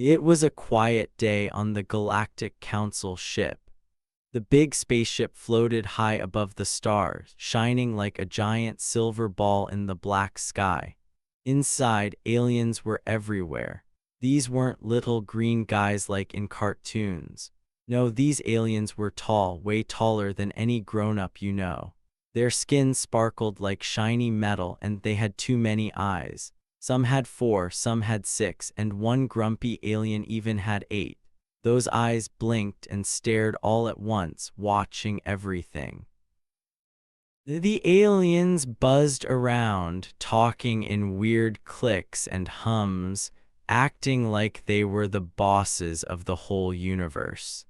It was a quiet day on the Galactic Council ship. The big spaceship floated high above the stars, shining like a giant silver ball in the black sky. Inside, aliens were everywhere. These weren't little green guys like in cartoons. No, these aliens were tall, way taller than any grown-up you know. Their skin sparkled like shiny metal and they had too many eyes. Some had 4, some had 6, and one grumpy alien even had 8. Those eyes blinked and stared all at once, watching everything. The aliens buzzed around, talking in weird clicks and hums, acting like they were the bosses of the whole universe.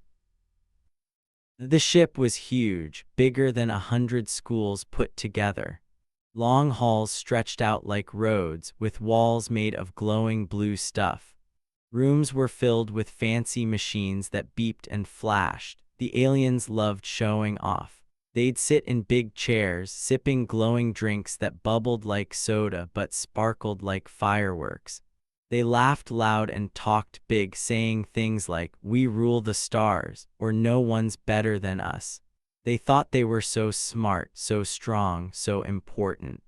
The ship was huge, bigger than 100 schools put together. Long halls stretched out like roads, with walls made of glowing blue stuff. Rooms were filled with fancy machines that beeped and flashed. The aliens loved showing off. They'd sit in big chairs, sipping glowing drinks that bubbled like soda but sparkled like fireworks. They laughed loud and talked big, saying things like, "We rule the stars," or "No one's better than us." They thought they were so smart, so strong, so important.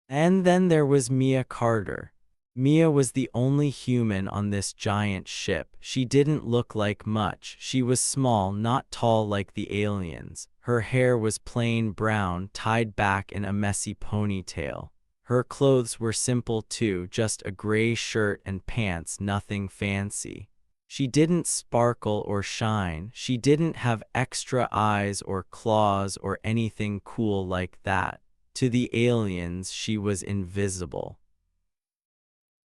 And then there was Mia Carter. Mia was the only human on this giant ship. She didn't look like much. She was small, not tall like the aliens. Her hair was plain brown, tied back in a messy ponytail. Her clothes were simple too, just a gray shirt and pants, nothing fancy. She didn't sparkle or shine. She didn't have extra eyes or claws or anything cool like that. To the aliens, she was invisible.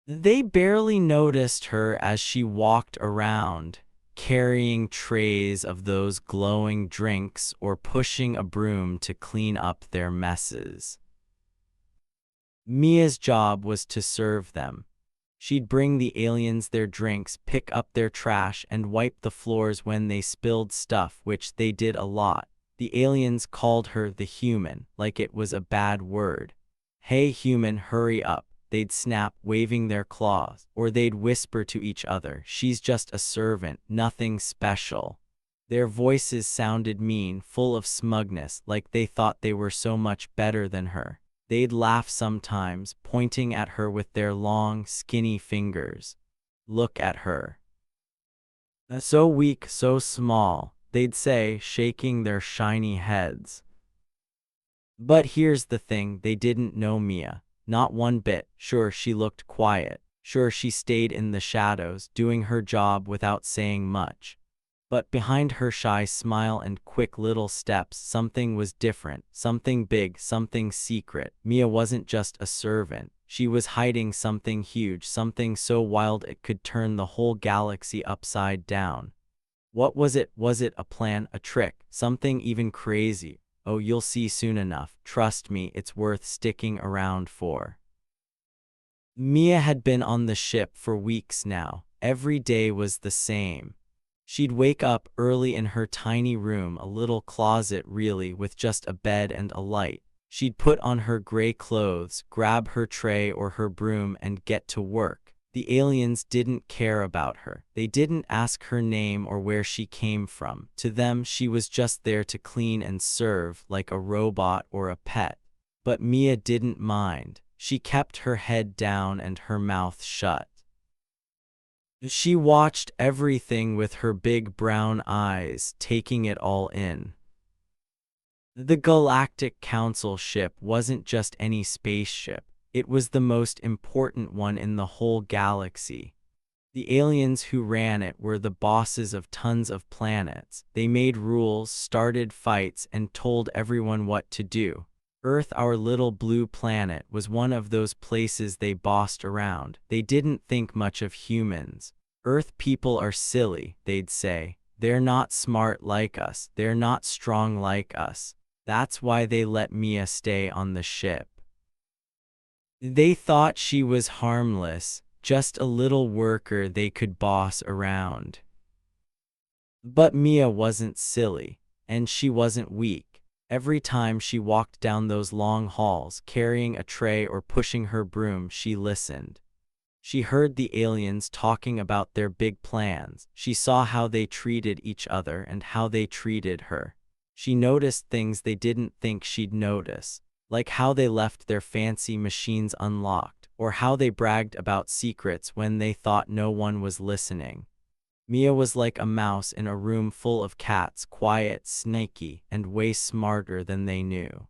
They barely noticed her as she walked around, carrying trays of those glowing drinks or pushing a broom to clean up their messes. Mia's job was to serve them. She'd bring the aliens their drinks, pick up their trash, and wipe the floors when they spilled stuff, which they did a lot. The aliens called her the human, like it was a bad word. "Hey human, hurry up," they'd snap, waving their claws, or they'd whisper to each other, "She's just a servant, nothing special." Their voices sounded mean, full of smugness, like they thought they were so much better than her. They'd laugh sometimes, pointing at her with their long, skinny fingers. "Look at her. So weak, so small," they'd say, shaking their shiny heads. But here's the thing, they didn't know Mia. Not one bit. Sure, she looked quiet. Sure, she stayed in the shadows, doing her job without saying much. But behind her shy smile and quick little steps, something was different, something big, something secret. Mia wasn't just a servant. She was hiding something huge, something so wild it could turn the whole galaxy upside down. What was it? Was it a plan, a trick, something even crazy? Oh, you'll see soon enough. Trust me, it's worth sticking around for. Mia had been on the ship for weeks now. Every day was the same. She'd wake up early in her tiny room, a little closet really, with just a bed and a light. She'd put on her gray clothes, grab her tray or her broom and get to work. The aliens didn't care about her. They didn't ask her name or where she came from. To them, she was just there to clean and serve, like a robot or a pet. But Mia didn't mind. She kept her head down and her mouth shut. She watched everything with her big brown eyes, taking it all in. The Galactic Council ship wasn't just any spaceship. It was the most important one in the whole galaxy. The aliens who ran it were the bosses of tons of planets. They made rules, started fights, and told everyone what to do. Earth, our little blue planet, was one of those places they bossed around. They didn't think much of humans. "Earth people are silly," they'd say. "They're not smart like us. They're not strong like us." That's why they let Mia stay on the ship. They thought she was harmless, just a little worker they could boss around. But Mia wasn't silly, and she wasn't weak. Every time she walked down those long halls, carrying a tray or pushing her broom, she listened. She heard the aliens talking about their big plans. She saw how they treated each other and how they treated her. She noticed things they didn't think she'd notice, like how they left their fancy machines unlocked, or how they bragged about secrets when they thought no one was listening. Mia was like a mouse in a room full of cats, quiet, snaky, and way smarter than they knew.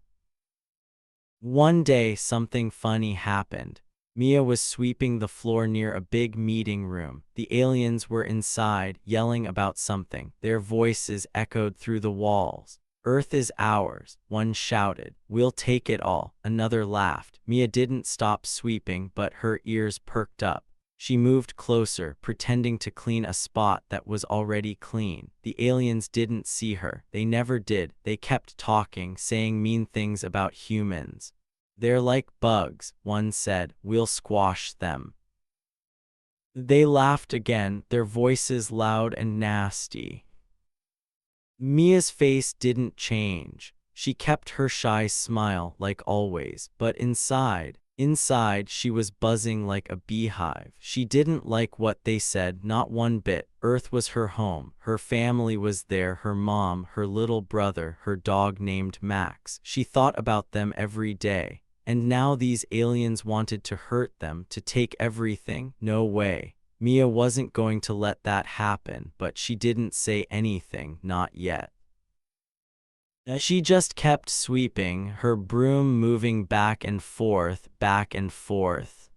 One day, something funny happened. Mia was sweeping the floor near a big meeting room. The aliens were inside, yelling about something. Their voices echoed through the walls. "Earth is ours," one shouted. "We'll take it all," another laughed. Mia didn't stop sweeping, but her ears perked up. She moved closer, pretending to clean a spot that was already clean. The aliens didn't see her. They never did. They kept talking, saying mean things about humans. "They're like bugs," one said. "We'll squash them." They laughed again, their voices loud and nasty. Mia's face didn't change. She kept her shy smile like always, but inside she was buzzing like a beehive. She didn't like what they said, not one bit. Earth was her home. Her family was there, her mom, her little brother, her dog named Max. She thought about them every day. And now these aliens wanted to hurt them, to take everything? No way. Mia wasn't going to let that happen, but she didn't say anything, not yet. She just kept sweeping, her broom moving back and forth, back and forth.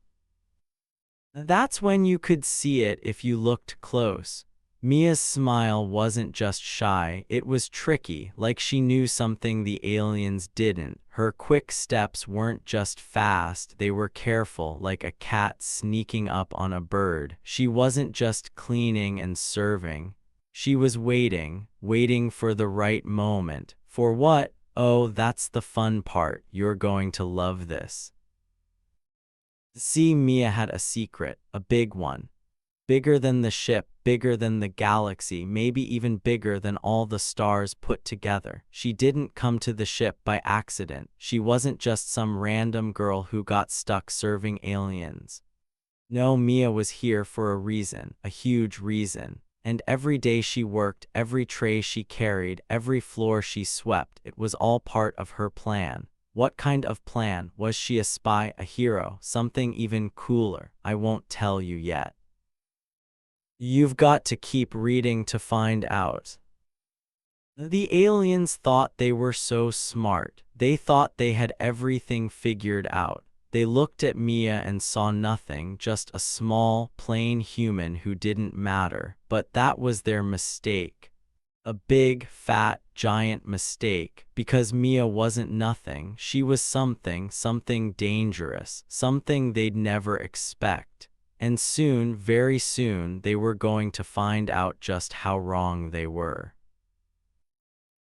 That's when you could see it if you looked close. Mia's smile wasn't just shy, it was tricky, like she knew something the aliens didn't. Her quick steps weren't just fast, they were careful, like a cat sneaking up on a bird. She wasn't just cleaning and serving. She was waiting for the right moment. For what? Oh, that's the fun part. You're going to love this. See, Mia had a secret, a big one. Bigger than the ship, bigger than the galaxy, maybe even bigger than all the stars put together. She didn't come to the ship by accident. She wasn't just some random girl who got stuck serving aliens. No, Mia was here for a reason, a huge reason. And every day she worked, every tray she carried, every floor she swept, it was all part of her plan. What kind of plan? Was she a spy, a hero, something even cooler? I won't tell you yet. You've got to keep reading to find out. The aliens thought they were so smart. They thought they had everything figured out. They looked at Mia and saw nothing, just a small, plain human who didn't matter. But that was their mistake. A big, fat, giant mistake. Because Mia wasn't nothing, she was something dangerous, something they'd never expect. And soon, very soon, they were going to find out just how wrong they were.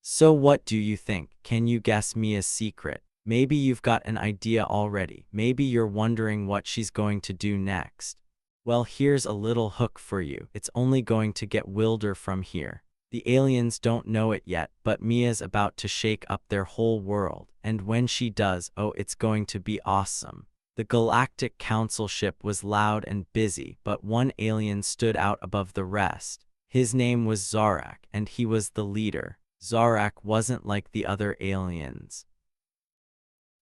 So what do you think? Can you guess Mia's secret? Maybe you've got an idea already. Maybe you're wondering what she's going to do next. Well, here's a little hook for you. It's only going to get wilder from here. The aliens don't know it yet, but Mia's about to shake up their whole world. And when she does, oh, it's going to be awesome. The Galactic Council ship was loud and busy, but one alien stood out above the rest. His name was Zarak, and he was the leader. Zarak wasn't like the other aliens.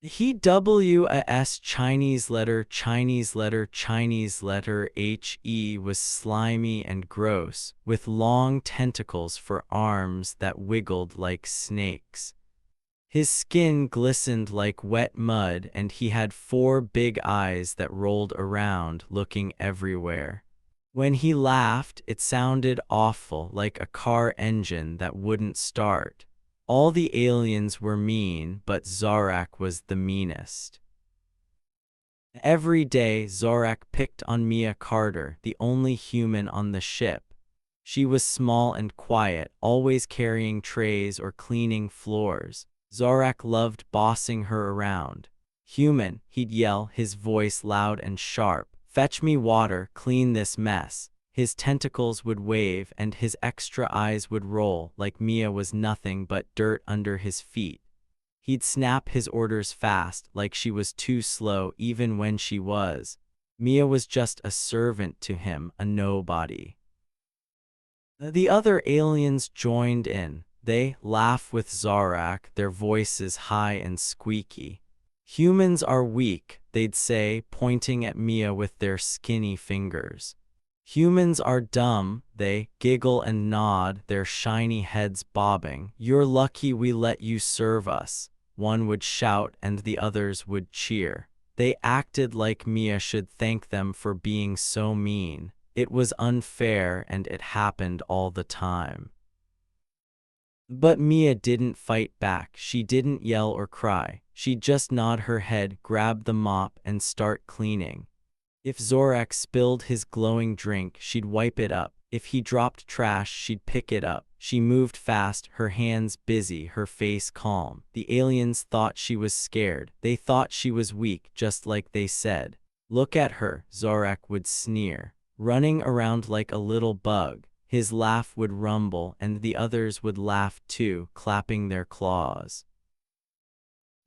He was Chinese letter HE was slimy and gross, with long tentacles for arms that wiggled like snakes. His skin glistened like wet mud, and he had 4 big eyes that rolled around, looking everywhere. When he laughed, it sounded awful, like a car engine that wouldn't start. All the aliens were mean, but Zarak was the meanest. Every day, Zarak picked on Mia Carter, the only human on the ship. She was small and quiet, always carrying trays or cleaning floors. Zarak loved bossing her around. "Human," he'd yell, his voice loud and sharp. "Fetch me water, clean this mess." His tentacles would wave and his extra eyes would roll, like Mia was nothing but dirt under his feet. He'd snap his orders fast, like she was too slow even when she was. Mia was just a servant to him, a nobody. The other aliens joined in. They laugh with Zorak, their voices high and squeaky. Humans are weak, they'd say, pointing at Mia with their skinny fingers. Humans are dumb, they giggle and nod, their shiny heads bobbing. You're lucky we let you serve us, one would shout and the others would cheer. They acted like Mia should thank them for being so mean. It was unfair and it happened all the time. But Mia didn't fight back. She didn't yell or cry. She'd just nod her head, grab the mop, and start cleaning. If Zorak spilled his glowing drink, she'd wipe it up. If he dropped trash, she'd pick it up. She moved fast, her hands busy, her face calm. The aliens thought she was scared. They thought she was weak, just like they said. Look at her, Zorak would sneer. Running around like a little bug. His laugh would rumble, and the others would laugh too, clapping their claws.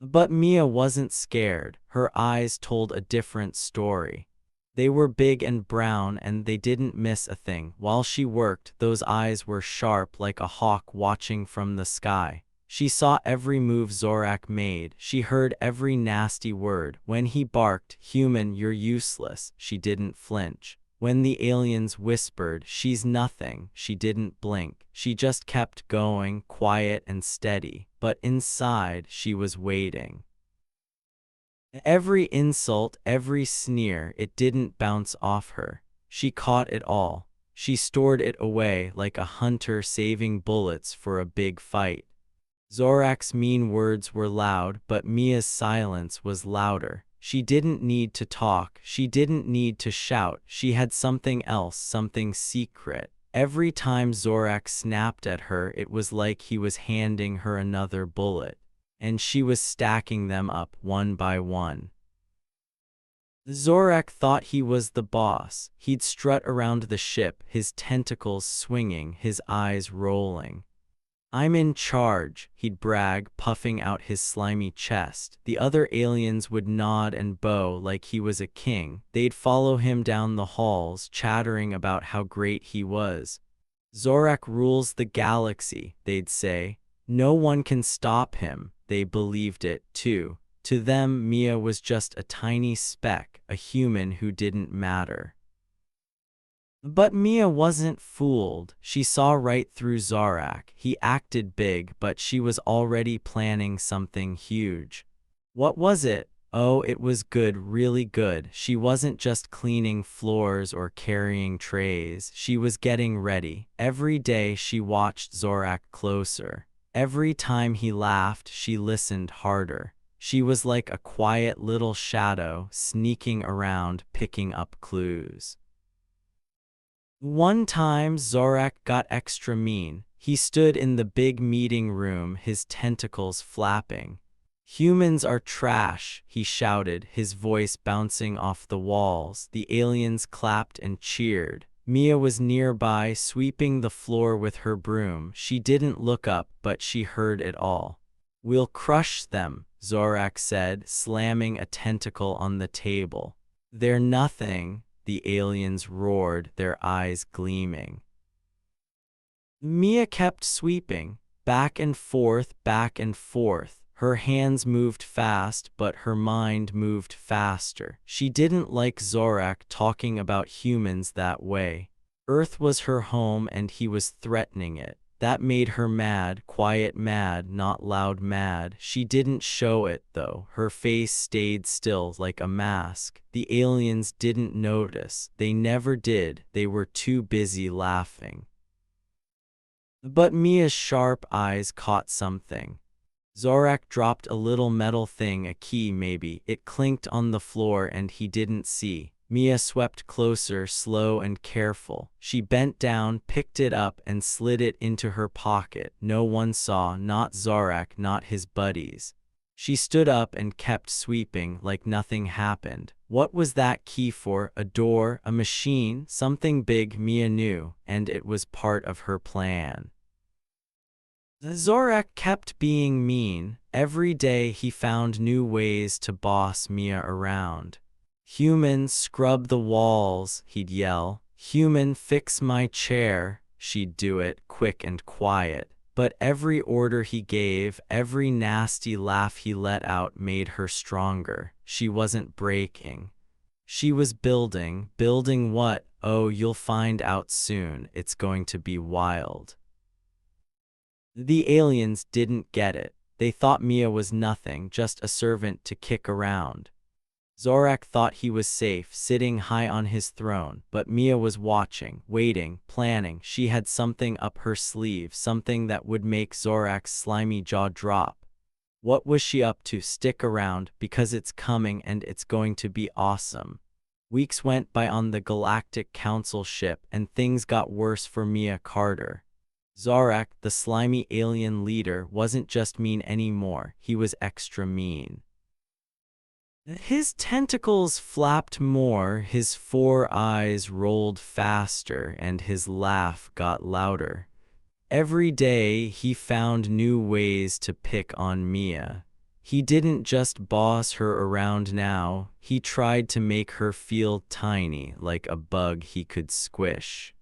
But Mia wasn't scared. Her eyes told a different story. They were big and brown, and they didn't miss a thing. While she worked, those eyes were sharp like a hawk watching from the sky. She saw every move Zorak made. She heard every nasty word. When he barked, "Human, you're useless," she didn't flinch. When the aliens whispered, "She's nothing," she didn't blink. She just kept going, quiet and steady. But inside, she was waiting. Every insult, every sneer, it didn't bounce off her. She caught it all. She stored it away like a hunter saving bullets for a big fight. Zorak's mean words were loud, but Mia's silence was louder. She didn't need to talk, she didn't need to shout, she had something else, something secret. Every time Zorak snapped at her, it was like he was handing her another bullet, and she was stacking them up one by one. Zorak thought he was the boss. He'd strut around the ship, his tentacles swinging, his eyes rolling. "I'm in charge," he'd brag, puffing out his slimy chest. The other aliens would nod and bow like he was a king. They'd follow him down the halls, chattering about how great he was. "Zorak rules the galaxy," they'd say. "No one can stop him." They believed it, too. To them, Mia was just a tiny speck, a human who didn't matter. But Mia wasn't fooled. She saw right through Zorak. He acted big, but she was already planning something huge. What was it? Oh, it was good, really good. She wasn't just cleaning floors or carrying trays. She was getting ready. Every day she watched Zorak closer. Every time he laughed, she listened harder. She was like a quiet little shadow, sneaking around, picking up clues. One time, Zorak got extra mean. He stood in the big meeting room, his tentacles flapping. "Humans are trash," he shouted, his voice bouncing off the walls. The aliens clapped and cheered. Mia was nearby, sweeping the floor with her broom. She didn't look up, but she heard it all. "We'll crush them," Zorak said, slamming a tentacle on the table. "They're nothing," the aliens roared, their eyes gleaming. Mia kept sweeping, back and forth, back and forth. Her hands moved fast, but her mind moved faster. She didn't like Zorak talking about humans that way. Earth was her home and he was threatening it. That made her mad, quiet mad, not loud mad. She didn't show it, though. Her face stayed still like a mask. The aliens didn't notice. They never did. They were too busy laughing. But Mia's sharp eyes caught something. Zorak dropped a little metal thing, a key maybe. It clinked on the floor and he didn't see. Mia swept closer, slow and careful. She bent down, picked it up, and slid it into her pocket. No one saw, not Zorak, not his buddies. She stood up and kept sweeping like nothing happened. What was that key for? A door? A machine? Something big, Mia knew, and it was part of her plan. Zorak kept being mean. Every day he found new ways to boss Mia around. "Human, scrub the walls," he'd yell. "Human, fix my chair." She'd do it, quick and quiet. But every order he gave, every nasty laugh he let out made her stronger. She wasn't breaking. She was building. Building what? Oh, you'll find out soon. It's going to be wild. The aliens didn't get it. They thought Mia was nothing, just a servant to kick around. Zorak thought he was safe, sitting high on his throne, but Mia was watching, waiting, planning. She had something up her sleeve, something that would make Zorak's slimy jaw drop. What was she up to? Stick around, because it's coming and it's going to be awesome. Weeks went by on the Galactic Council ship, and things got worse for Mia Carter. Zorak, the slimy alien leader, wasn't just mean anymore, he was extra mean. His tentacles flapped more, his 4 eyes rolled faster, and his laugh got louder. Every day he found new ways to pick on Mia. He didn't just boss her around now, he tried to make her feel tiny, like a bug he could squish.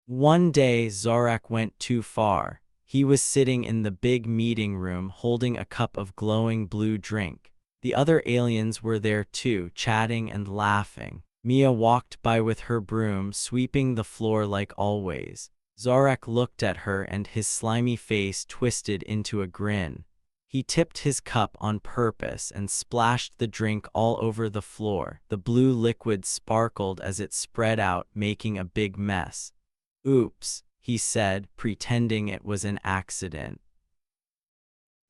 One day Zorak went too far. He was sitting in the big meeting room holding a cup of glowing blue drink. The other aliens were there too, chatting and laughing. Mia walked by with her broom, sweeping the floor like always. Zorak looked at her and his slimy face twisted into a grin. He tipped his cup on purpose and splashed the drink all over the floor. The blue liquid sparkled as it spread out, making a big mess. "Oops," he said, pretending it was an accident.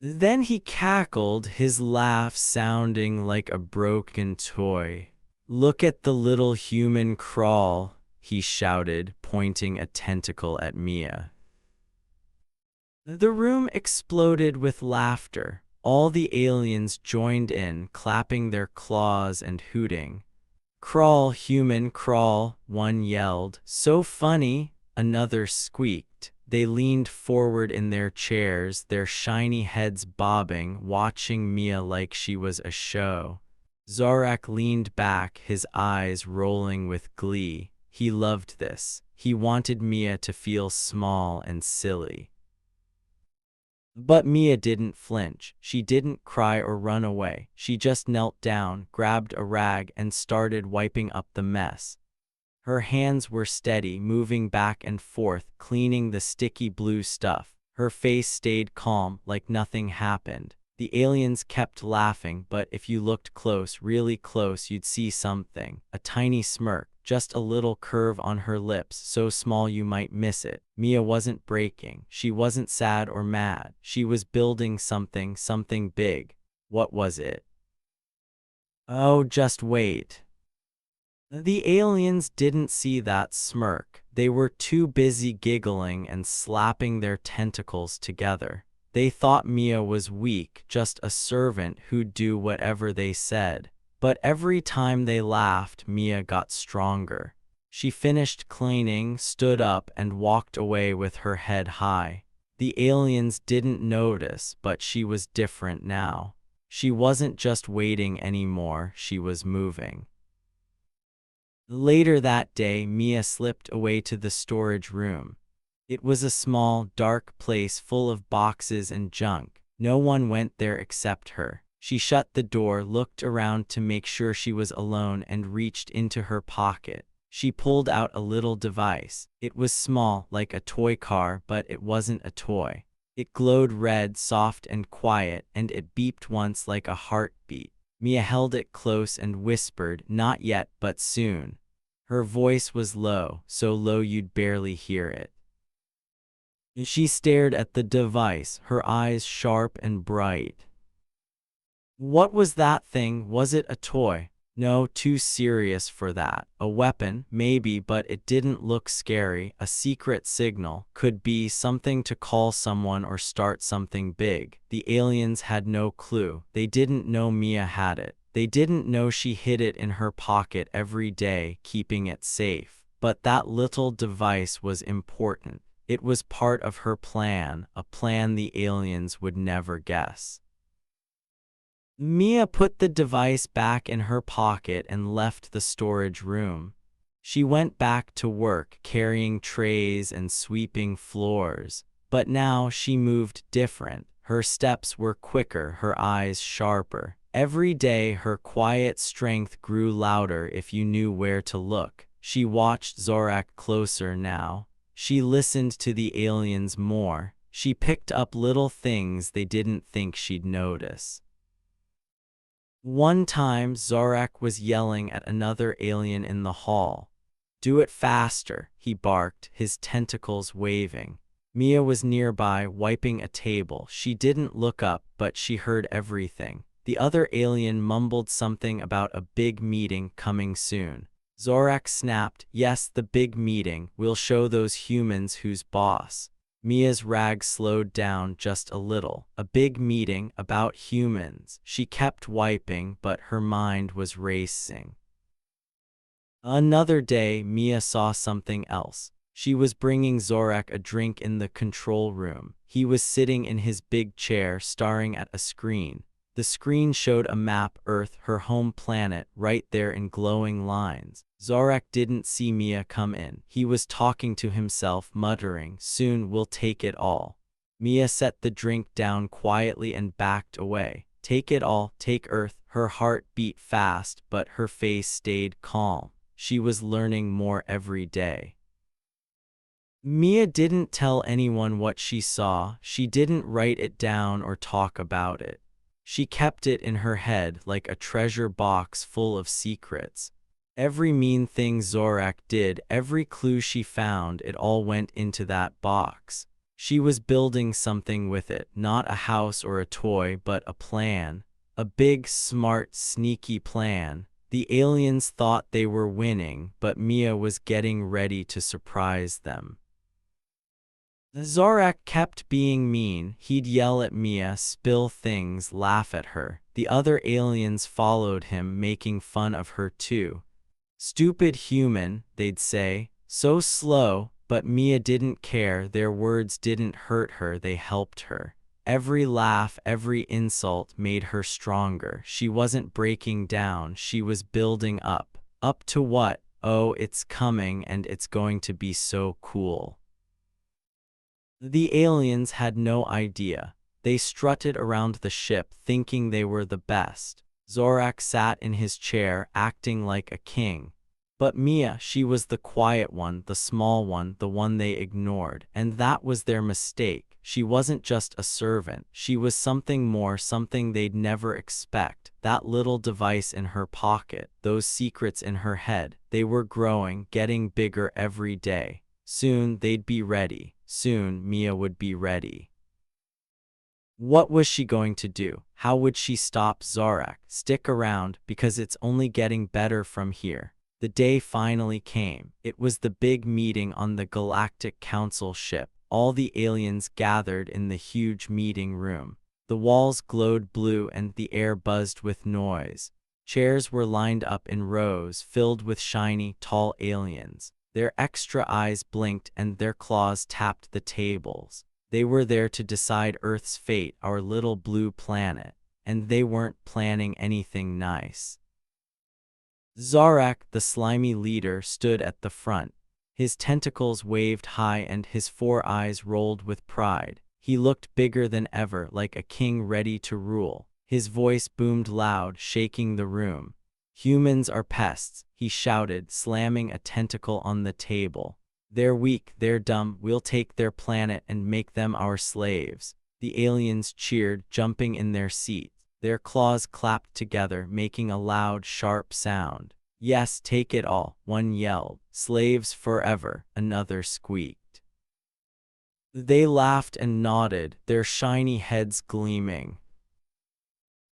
Then he cackled, his laugh sounding like a broken toy. "Look at the little human crawl," he shouted, pointing a tentacle at Mia. The room exploded with laughter. All the aliens joined in, clapping their claws and hooting. "Crawl, human, crawl," one yelled. "So funny," another squeaked. They leaned forward in their chairs, their shiny heads bobbing, watching Mia like she was a show. Zorak leaned back, his eyes rolling with glee. He loved this. He wanted Mia to feel small and silly. But Mia didn't flinch. She didn't cry or run away. She just knelt down, grabbed a rag, and started wiping up the mess. Her hands were steady, moving back and forth, cleaning the sticky blue stuff. Her face stayed calm, like nothing happened. The aliens kept laughing, but if you looked close, really close, you'd see something. A tiny smirk, just a little curve on her lips, so small you might miss it. Mia wasn't breaking. She wasn't sad or mad. She was building something, something big. What was it? Oh, just wait. The aliens didn't see that smirk. They were too busy giggling and slapping their tentacles together. They thought Mia was weak, just a servant who'd do whatever they said. But every time they laughed, Mia got stronger. She finished cleaning, stood up, and walked away with her head high. The aliens didn't notice, but she was different now. She wasn't just waiting anymore, she was moving. Later that day, Mia slipped away to the storage room. It was a small, dark place full of boxes and junk. No one went there except her. She shut the door, looked around to make sure she was alone, and reached into her pocket. She pulled out a little device. It was small, like a toy car, but it wasn't a toy. It glowed red, soft and quiet, and it beeped once like a heartbeat. Mia held it close and whispered, "Not yet, but soon." Her voice was low, so low you'd barely hear it. She stared at the device, her eyes sharp and bright. What was that thing? Was it a toy? No, too serious for that. A weapon, maybe, but it didn't look scary. A secret signal, could be something to call someone or start something big. The aliens had no clue. They didn't know Mia had it. They didn't know she hid it in her pocket every day, keeping it safe. But that little device was important. It was part of her plan, a plan the aliens would never guess. Mia put the device back in her pocket and left the storage room. She went back to work carrying trays and sweeping floors, but now she moved different. Her steps were quicker, her eyes sharper. Every day her quiet strength grew louder if you knew where to look. She watched Zorak closer now. She listened to the aliens more. She picked up little things they didn't think she'd notice. One time, Zorak was yelling at another alien in the hall. "Do it faster," he barked, his tentacles waving. Mia was nearby, wiping a table. She didn't look up, but she heard everything. The other alien mumbled something about a big meeting coming soon. Zorak snapped, "Yes, the big meeting. We'll show those humans who's boss." Mia's rag slowed down just a little. A big meeting about humans. She kept wiping, but her mind was racing. Another day, Mia saw something else. She was bringing Zorak a drink in the control room. He was sitting in his big chair, staring at a screen. The screen showed a map, Earth, her home planet, right there in glowing lines. Zorak didn't see Mia come in. He was talking to himself, muttering, "Soon we'll take it all." Mia set the drink down quietly and backed away. "Take it all, take Earth." Her heart beat fast, but her face stayed calm. She was learning more every day. Mia didn't tell anyone what she saw. She didn't write it down or talk about it. She kept it in her head like a treasure box full of secrets. Every mean thing Zorak did, every clue she found, it all went into that box. She was building something with it, not a house or a toy, but a plan. A big, smart, sneaky plan. The aliens thought they were winning, but Mia was getting ready to surprise them. Zorak kept being mean. He'd yell at Mia, spill things, laugh at her. The other aliens followed him, making fun of her too. "Stupid human," they'd say. "So slow," but Mia didn't care. Their words didn't hurt her, they helped her. Every laugh, every insult made her stronger. She wasn't breaking down, she was building up. Up to what? Oh, it's coming, and it's going to be so cool. The aliens had no idea. They strutted around the ship, thinking they were the best. Zorak sat in his chair, acting like a king. But Mia, she was the quiet one, the small one, the one they ignored. And that was their mistake. She wasn't just a servant. She was something more, something they'd never expect. That little device in her pocket, those secrets in her head, they were growing, getting bigger every day. Soon they'd be ready. Soon Mia would be ready. What was she going to do? How would she stop Zorak? Stick around, because it's only getting better from here. The day finally came. It was the big meeting on the Galactic Council ship. All the aliens gathered in the huge meeting room. The walls glowed blue and the air buzzed with noise. Chairs were lined up in rows, filled with shiny, tall aliens. Their extra eyes blinked and their claws tapped the tables. They were there to decide Earth's fate, our little blue planet, and they weren't planning anything nice. Zorak, the slimy leader, stood at the front. His tentacles waved high and his 4 eyes rolled with pride. He looked bigger than ever, like a king ready to rule. His voice boomed loud, shaking the room. "Humans are pests," he shouted, slamming a tentacle on the table. "They're weak, they're dumb. We'll take their planet and make them our slaves." The aliens cheered, jumping in their seats. Their claws clapped together, making a loud, sharp sound. "Yes, take it all," one yelled. "Slaves forever," another squeaked. They laughed and nodded, their shiny heads gleaming.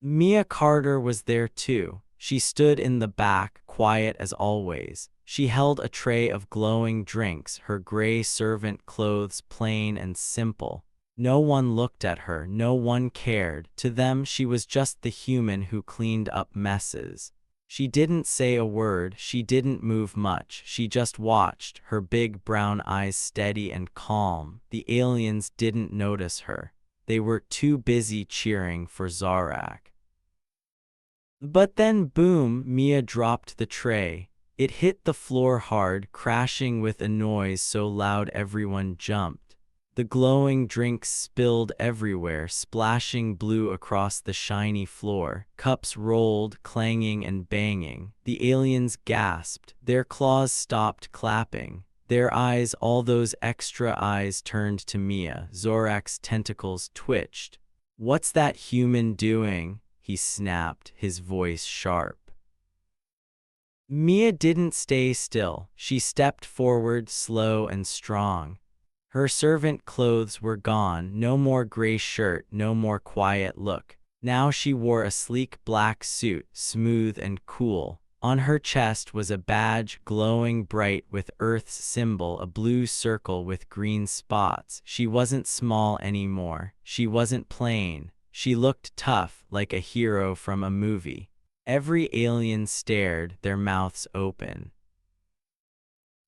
Mia Carter was there too. She stood in the back, quiet as always. She held a tray of glowing drinks, her gray servant clothes plain and simple. No one looked at her, no one cared. To them, she was just the human who cleaned up messes. She didn't say a word, she didn't move much, she just watched, her big brown eyes steady and calm. The aliens didn't notice her. They were too busy cheering for Zorak. But then boom, Mia dropped the tray. It hit the floor hard, crashing with a noise so loud everyone jumped. The glowing drinks spilled everywhere, splashing blue across the shiny floor. Cups rolled, clanging and banging. The aliens gasped. Their claws stopped clapping. Their eyes, all those extra eyes, turned to Mia. Zorak's tentacles twitched. "What's that human doing?" he snapped, his voice sharp. Mia didn't stay still. She stepped forward, slow and strong. Her servant clothes were gone, no more gray shirt, no more quiet look. Now she wore a sleek black suit, smooth and cool. On her chest was a badge, glowing bright with Earth's symbol, a blue circle with green spots. She wasn't small anymore. She wasn't plain. She looked tough, like a hero from a movie. Every alien stared, their mouths open.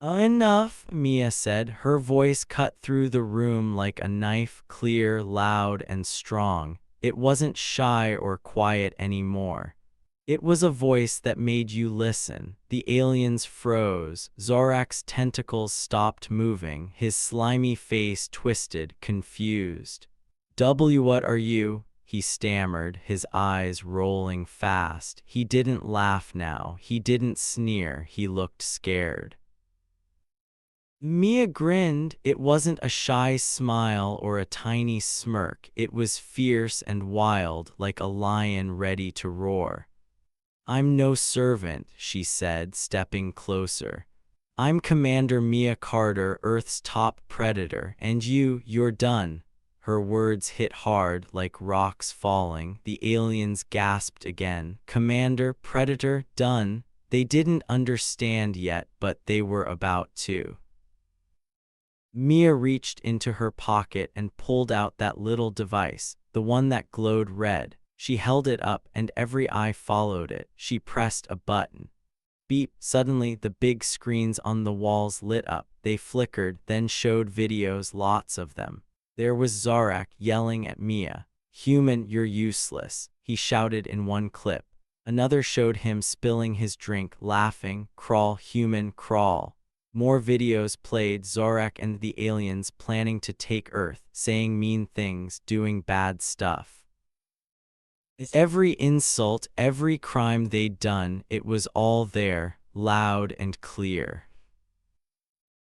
"Enough," Mia said. Her voice cut through the room like a knife, clear, loud, and strong. It wasn't shy or quiet anymore. It was a voice that made you listen. The aliens froze. Zorak's tentacles stopped moving. His slimy face twisted, confused. What are you?" he stammered, his eyes rolling fast. He didn't laugh now. He didn't sneer. He looked scared. Mia grinned. It wasn't a shy smile or a tiny smirk. It was fierce and wild, like a lion ready to roar. "I'm no servant," she said, stepping closer. "I'm Commander Mia Carter, Earth's top predator, and you're done." Her words hit hard, like rocks falling. The aliens gasped again. "Commander, Predator, done?" They didn't understand yet, but they were about to. Mia reached into her pocket and pulled out that little device, the one that glowed red. She held it up and every eye followed it. She pressed a button. Beep! Suddenly, the big screens on the walls lit up. They flickered, then showed videos, lots of them. There was Zorak yelling at Mia. "Human, you're useless," he shouted in one clip. Another showed him spilling his drink, laughing. "Crawl, human, crawl." More videos played, Zorak and the aliens planning to take Earth, saying mean things, doing bad stuff. Every insult, every crime they'd done, it was all there, loud and clear.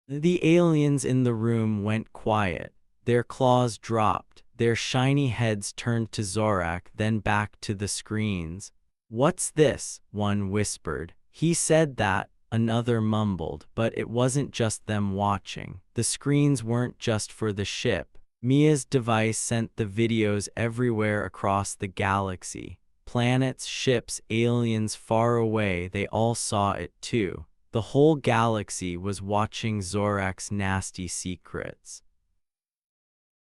The aliens in the room went quiet. Their claws dropped. Their shiny heads turned to Zorak, then back to the screens. "What's this?" one whispered. "He said that," another mumbled, but it wasn't just them watching. The screens weren't just for the ship. Mia's device sent the videos everywhere across the galaxy. Planets, ships, aliens far away, they all saw it too. The whole galaxy was watching Zorak's nasty secrets.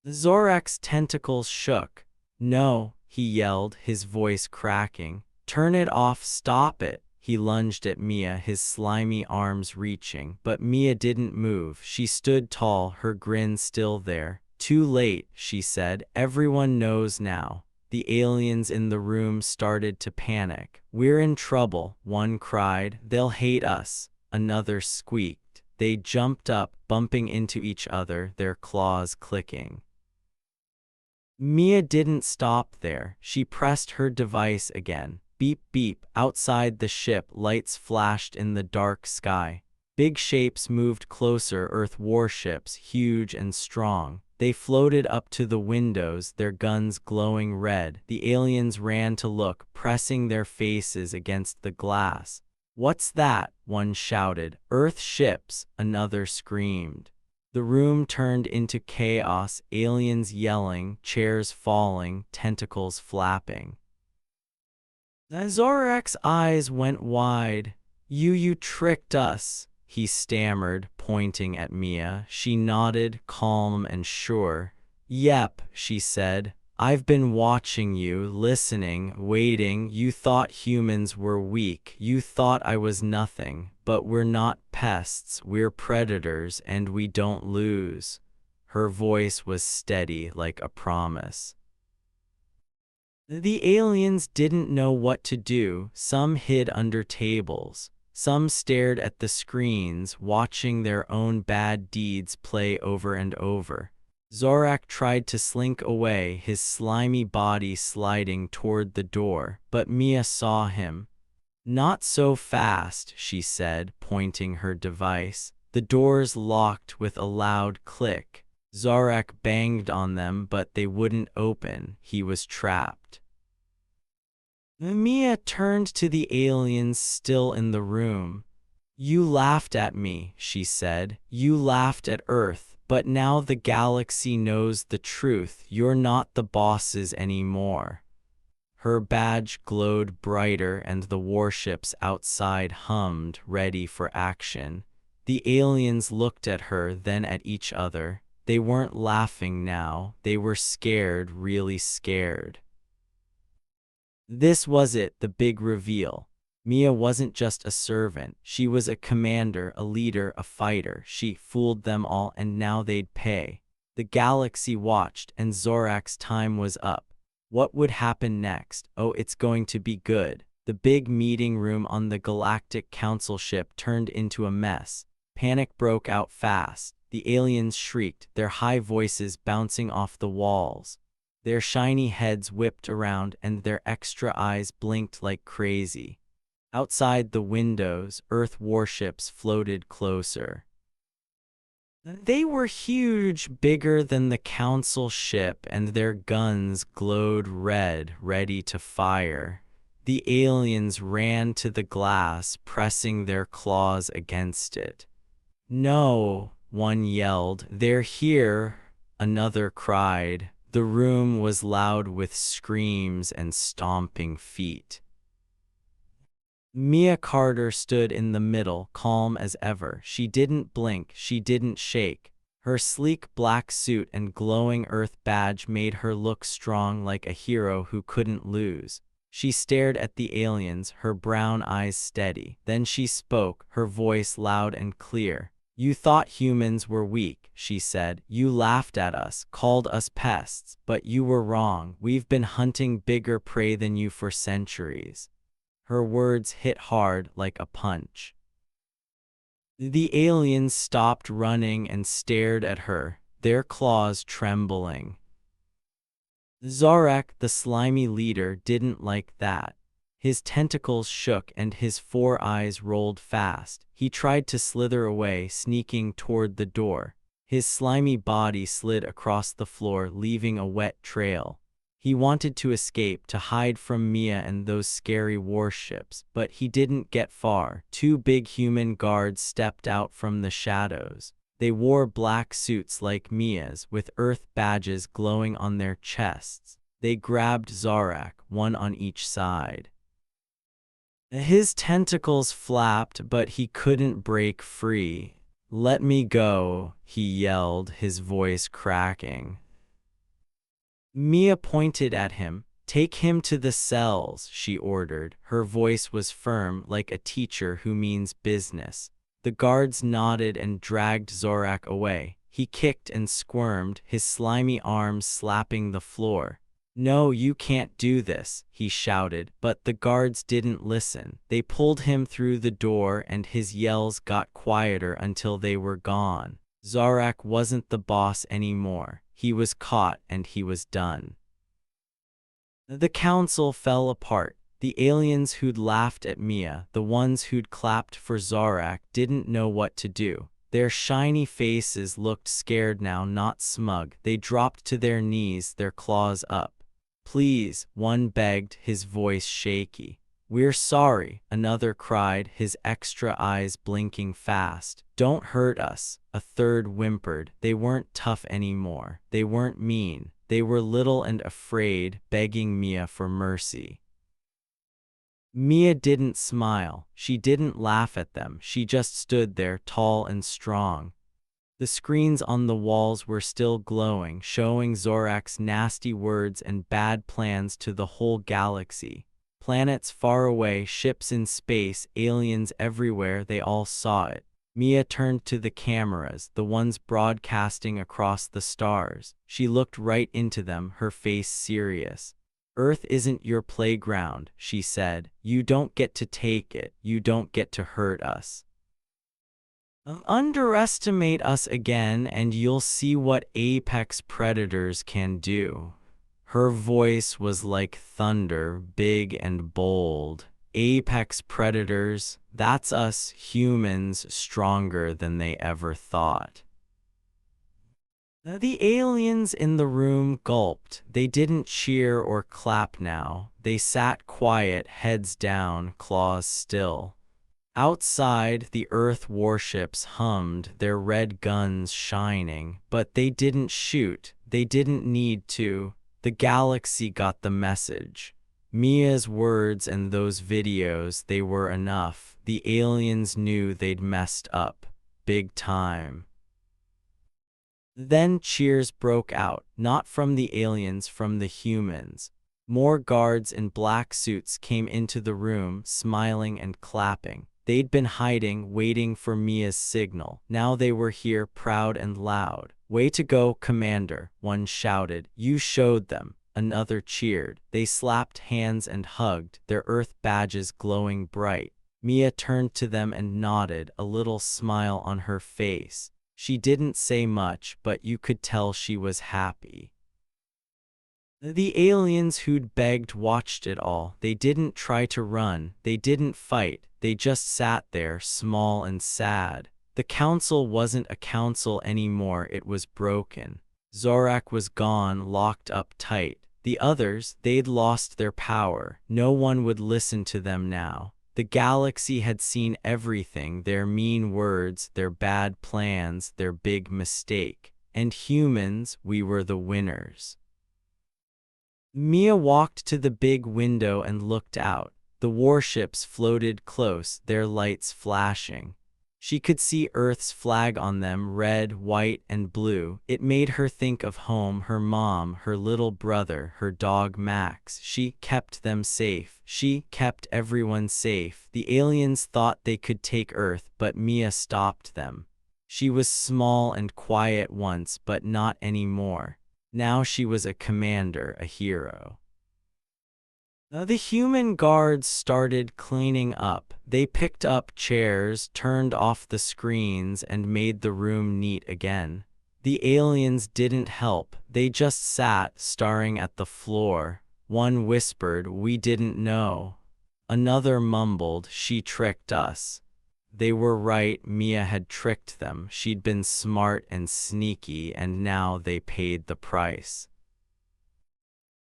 Zorak's tentacles shook. "No," he yelled, his voice cracking. "Turn it off, stop it." He lunged at Mia, his slimy arms reaching, but Mia didn't move. She stood tall, her grin still there. "Too late," she said. "Everyone knows now." The aliens in the room started to panic. "We're in trouble," one cried. "They'll hate us," another squeaked. They jumped up, bumping into each other, their claws clicking. Mia didn't stop there. She pressed her device again. Beep beep. Outside the ship, lights flashed in the dark sky. Big shapes moved closer, Earth warships, huge and strong. They floated up to the windows, their guns glowing red. The aliens ran to look, pressing their faces against the glass. "What's that?" one shouted. "Earth ships," another screamed. The room turned into chaos, aliens yelling, chairs falling, tentacles flapping. Zorak's eyes went wide. You tricked us," he stammered, pointing at Mia. She nodded, calm and sure. "Yep," she said. "I've been watching you, listening, waiting. You thought humans were weak. You thought I was nothing. But we're not pests. We're predators, and we don't lose." Her voice was steady, like a promise. The aliens didn't know what to do. Some hid under tables. Some stared at the screens, watching their own bad deeds play over and over. Zorak tried to slink away, his slimy body sliding toward the door, but Mia saw him. "Not so fast," she said, pointing her device. The doors locked with a loud click. Zorak banged on them, but they wouldn't open. He was trapped. Mia turned to the aliens still in the room. "You laughed at me," she said. "You laughed at Earth, but now the galaxy knows the truth. You're not the bosses anymore." Her badge glowed brighter and the warships outside hummed, ready for action. The aliens looked at her, then at each other. They weren't laughing now. They were scared, really scared. This was it, the big reveal. Mia wasn't just a servant. She was a commander, a leader, a fighter. She fooled them all, and now they'd pay. The galaxy watched, and Zorak's time was up. What would happen next? Oh, it's going to be good. The big meeting room on the Galactic Council ship turned into a mess. Panic broke out fast. The aliens shrieked, their high voices bouncing off the walls. Their shiny heads whipped around and their extra eyes blinked like crazy. Outside the windows, Earth warships floated closer. They were huge, bigger than the Council ship, and their guns glowed red, ready to fire. The aliens ran to the glass, pressing their claws against it. "No," one yelled. "They're here," another cried. The room was loud with screams and stomping feet. Mia Carter stood in the middle, calm as ever. She didn't blink, she didn't shake. Her sleek black suit and glowing Earth badge made her look strong, like a hero who couldn't lose. She stared at the aliens, her brown eyes steady. Then she spoke, her voice loud and clear. "You thought humans were weak," she said. "You laughed at us, called us pests, but you were wrong. We've been hunting bigger prey than you for centuries." Her words hit hard like a punch. The aliens stopped running and stared at her, their claws trembling. Zorak, the slimy leader, didn't like that. His tentacles shook and his 4 eyes rolled fast. He tried to slither away, sneaking toward the door. His slimy body slid across the floor, leaving a wet trail. He wanted to escape, to hide from Mia and those scary warships, but he didn't get far. 2 big human guards stepped out from the shadows. They wore black suits like Mia's, with Earth badges glowing on their chests. They grabbed Zorak, one on each side. His tentacles flapped, but he couldn't break free. "Let me go," he yelled, his voice cracking. Mia pointed at him. "Take him to the cells," she ordered. Her voice was firm, like a teacher who means business. The guards nodded and dragged Zorak away. He kicked and squirmed, his slimy arms slapping the floor. "No, you can't do this," he shouted, but the guards didn't listen. They pulled him through the door and his yells got quieter until they were gone. Zorak wasn't the boss anymore. He was caught and he was done. The council fell apart. The aliens who'd laughed at Mia, the ones who'd clapped for Zorak, didn't know what to do. Their shiny faces looked scared now, not smug. They dropped to their knees, their claws up. "Please," one begged, his voice shaky. "We're sorry," another cried, his extra eyes blinking fast. "Don't hurt us," a third whimpered. They weren't tough anymore. They weren't mean. They were little and afraid, begging Mia for mercy. Mia didn't smile. She didn't laugh at them. She just stood there, tall and strong. The screens on the walls were still glowing, showing Zorak's nasty words and bad plans to the whole galaxy. Planets far away, ships in space, aliens everywhere, they all saw it. Mia turned to the cameras, the ones broadcasting across the stars. She looked right into them, her face serious. Earth isn't your playground, she said. You don't get to take it. You don't get to hurt us. Underestimate us again and you'll see what apex predators can do. Her voice was like thunder, big and bold. Apex predators, that's us humans, stronger than they ever thought. The aliens in the room gulped. They didn't cheer or clap now. They sat quiet, heads down, claws still. Outside, the Earth warships hummed, their red guns shining, but they didn't shoot. They didn't need to. The galaxy got the message. Mia's words and those videos, they were enough. The aliens knew they'd messed up. Big time. Then cheers broke out, not from the aliens, from the humans. More guards in black suits came into the room, smiling and clapping. They'd been hiding, waiting for Mia's signal. Now they were here, proud and loud. "Way to go, Commander," one shouted. "You showed them." Another cheered. They slapped hands and hugged, their Earth badges glowing bright. Mia turned to them and nodded, a little smile on her face. She didn't say much, but you could tell she was happy. The aliens who'd begged watched it all. They didn't try to run, they didn't fight, they just sat there, small and sad. The council wasn't a council anymore, it was broken. Zorak was gone, locked up tight. The others, they'd lost their power. No one would listen to them now. The galaxy had seen everything, their mean words, their bad plans, their big mistake. And humans, we were the winners. Mia walked to the big window and looked out. The warships floated close, their lights flashing. She could see Earth's flag on them, red, white, and blue. It made her think of home, her mom, her little brother, her dog Max. She kept them safe. She kept everyone safe. The aliens thought they could take Earth, but Mia stopped them. She was small and quiet once, but not anymore. Now she was a commander, a hero. The human guards started cleaning up. They picked up chairs, turned off the screens, and made the room neat again. The aliens didn't help. They just sat, staring at the floor. One whispered, "We didn't know." Another mumbled, "She tricked us." They were right, Mia had tricked them. She'd been smart and sneaky, and now they paid the price.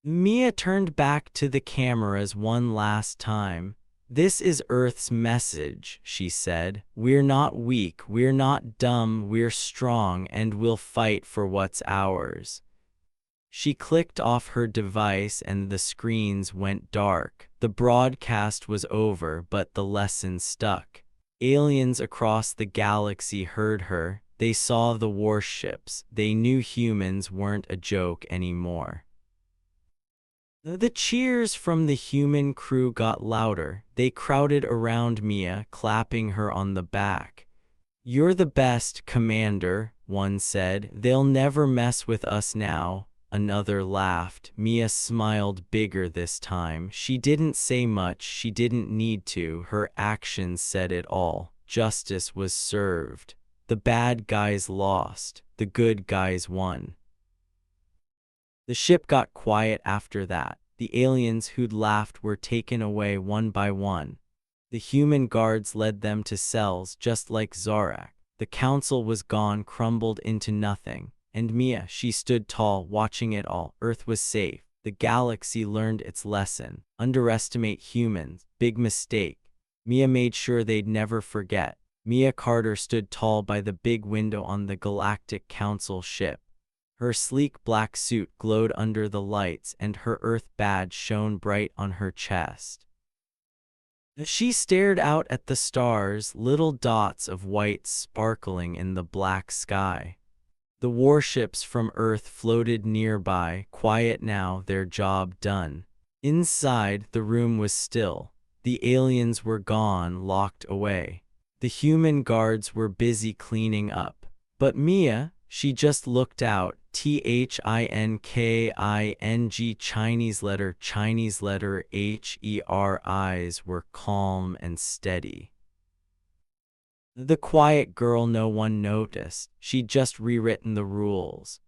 Mia turned back to the cameras one last time. "This is Earth's message," she said. "We're not weak, we're not dumb, we're strong, and we'll fight for what's ours." She clicked off her device and the screens went dark. The broadcast was over, but the lesson stuck. Aliens across the galaxy heard her. They saw the warships. They knew humans weren't a joke anymore. The cheers from the human crew got louder. They crowded around Mia, clapping her on the back. "You're the best, Commander," one said. "They'll never mess with us now." Another laughed. Mia smiled bigger this time. She didn't say much, she didn't need to. Her actions said it all. Justice was served. The bad guys lost. The good guys won. The ship got quiet after that. The aliens who'd laughed were taken away one by one. The human guards led them to cells just like Zorak. The council was gone, crumbled into nothing. And Mia, she stood tall, watching it all. Earth was safe. The galaxy learned its lesson. Underestimate humans. Big mistake. Mia made sure they'd never forget. Mia Carter stood tall by the big window on the Galactic Council ship. Her sleek black suit glowed under the lights and her Earth badge shone bright on her chest. She stared out at the stars, little dots of white sparkling in the black sky. The warships from Earth floated nearby, quiet now, their job done. Inside, the room was still. The aliens were gone, locked away. The human guards were busy cleaning up. But Mia, she just looked out, Chinese letter HER eyes were calm and steady. The quiet girl no one noticed, she'd just rewritten the rules.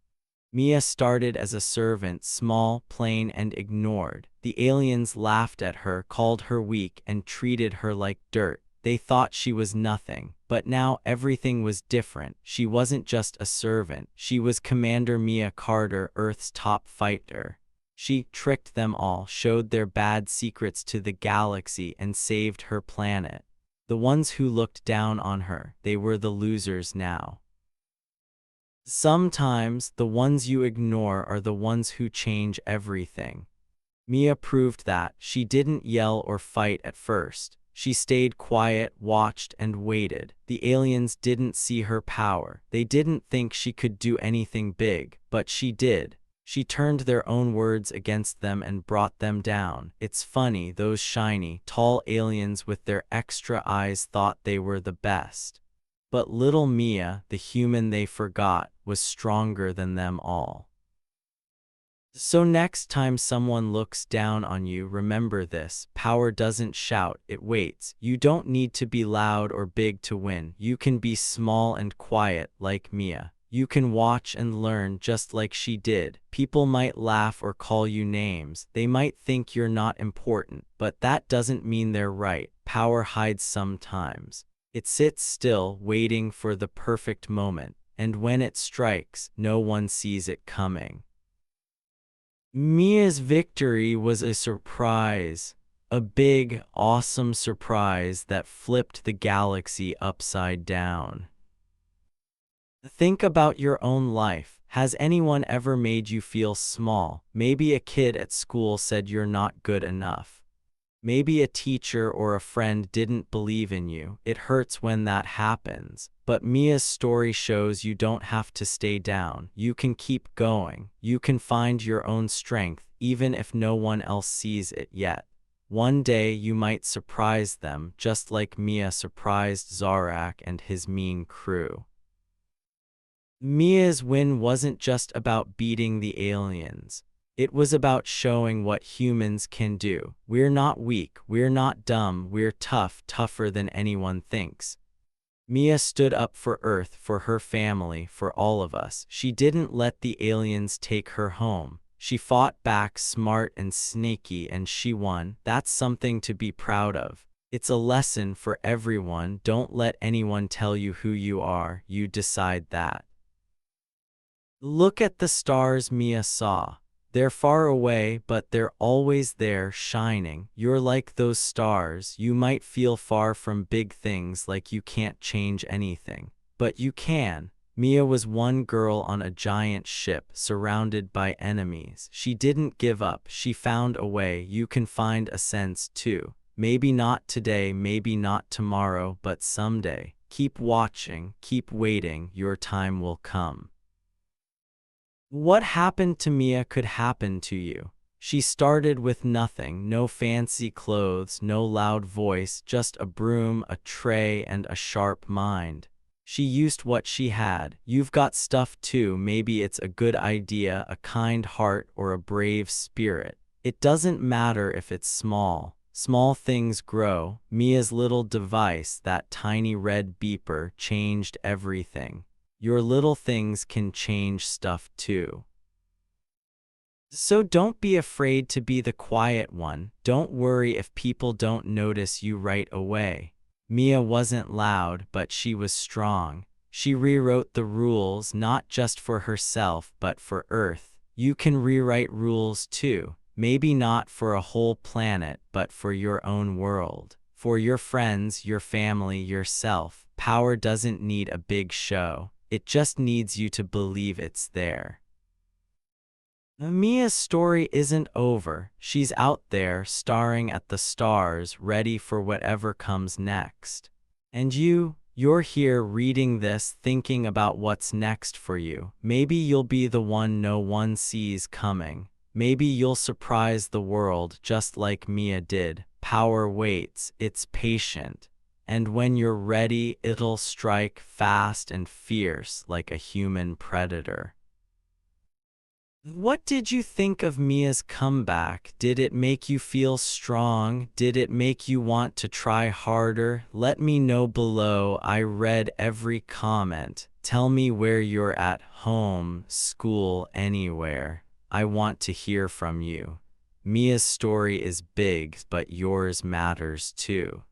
Mia started as a servant, small, plain, and ignored. The aliens laughed at her, called her weak, and treated her like dirt. They thought she was nothing. But now everything was different. She wasn't just a servant. She was Commander Mia Carter, Earth's top fighter. She tricked them all, showed their bad secrets to the galaxy, and saved her planet. The ones who looked down on her, they were the losers now. Sometimes the ones you ignore are the ones who change everything. Mia proved that. She didn't yell or fight at first. She stayed quiet, watched, and waited. The aliens didn't see her power. They didn't think she could do anything big, but she did. She turned their own words against them and brought them down. It's funny, those shiny, tall aliens with their extra eyes thought they were the best. But little Mia, the human they forgot, was stronger than them all. So next time someone looks down on you, remember this: power doesn't shout, it waits. You don't need to be loud or big to win. You can be small and quiet like Mia. You can watch and learn just like she did. People might laugh or call you names. They might think you're not important, but that doesn't mean they're right. Power hides sometimes. It sits still, waiting for the perfect moment, and when it strikes, no one sees it coming. Mia's victory was a surprise, a big, awesome surprise that flipped the galaxy upside down. Think about your own life. Has anyone ever made you feel small? Maybe a kid at school said you're not good enough. Maybe a teacher or a friend didn't believe in you. It hurts when that happens. But Mia's story shows you don't have to stay down. You can keep going. You can find your own strength, even if no one else sees it yet. One day you might surprise them, just like Mia surprised Zarak and his mean crew. Mia's win wasn't just about beating the aliens. It was about showing what humans can do. We're not weak, we're not dumb, we're tough, tougher than anyone thinks. Mia stood up for Earth, for her family, for all of us. She didn't let the aliens take her home. She fought back, smart and sneaky, and she won. That's something to be proud of. It's a lesson for everyone. Don't let anyone tell you who you are. You decide that. Look at the stars Mia saw. They're far away, but they're always there, shining. You're like those stars. You might feel far from big things, like you can't change anything. But you can. Mia was one girl on a giant ship, surrounded by enemies. She didn't give up. She found a way. You can find a sense too. Maybe not today, maybe not tomorrow, but someday. Keep watching, keep waiting. Your time will come. What happened to Mia could happen to you. She started with nothing, no fancy clothes, no loud voice, just a broom, a tray, and a sharp mind. She used what she had. You've got stuff too. Maybe it's a good idea, a kind heart, or a brave spirit. It doesn't matter if it's small. Small things grow. Mia's little device, that tiny red beeper, changed everything. Your little things can change stuff too. So don't be afraid to be the quiet one. Don't worry if people don't notice you right away. Mia wasn't loud, but she was strong. She rewrote the rules, not just for herself, but for Earth. You can rewrite rules too. Maybe not for a whole planet, but for your own world. For your friends, your family, yourself. Power doesn't need a big show. It just needs you to believe it's there. Mia's story isn't over. She's out there, staring at the stars, ready for whatever comes next. And you're here reading this, thinking about what's next for you. Maybe you'll be the one no one sees coming. Maybe you'll surprise the world just like Mia did. Power waits, it's patient. And when you're ready, it'll strike fast and fierce like a human predator. What did you think of Mia's comeback? Did it make you feel strong? Did it make you want to try harder? Let me know below. I read every comment. Tell me where you're at home, school, anywhere. I want to hear from you. Mia's story is big, but yours matters too.